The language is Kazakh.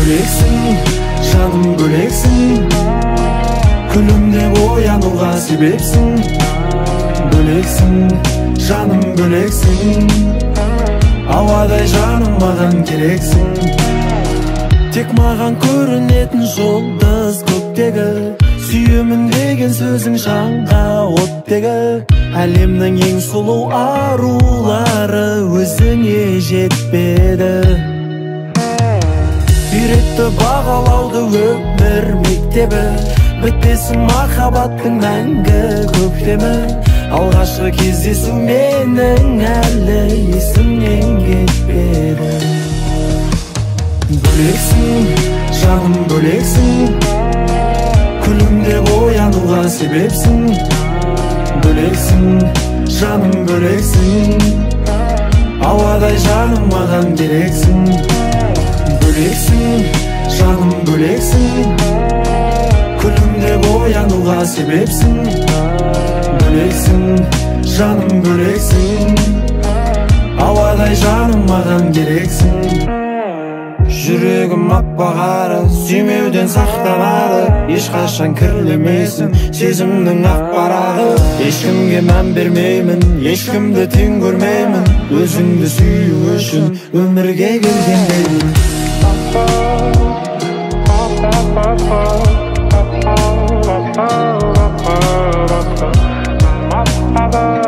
Böleceksin, canım böleceksin. Külümde oyanуға sebepsin. Böleceksin, canım böleceksin. Ауадай жаным маған керексің. Тек маған көрінетін жұлдыз көктегі, сүйемін деген сөзің жанға оттегі. Әлемнің ең сұлу арулары өзіңе жетпеді. Үйретті бағалауды өмір мектебі, бітпесін махаббаттың мәңгі көктемі. Алғашқы кездесу менің әлі есімнен кетпеді. Бөлексің, жаным бөлексің. Күлімде оянуға себепсің. Бөлексің, жаным бөлексің. Ауадай жаным маған керексің. Бөлексің, жаным бөлексің. Күлімде оянуға себепсің. Бөлексің, жаным бөлексің. Ауадай жаным маған керексің. Жүрегім аппағары, сүймеуден сақтанады. Ешқашан кірлемесін сезімнің ақ парағы. Ешкімге мән бермеймін, ешкімді тең көрмеймін. Өзіңді сүю үшін өмірге келгендеймін. Bye.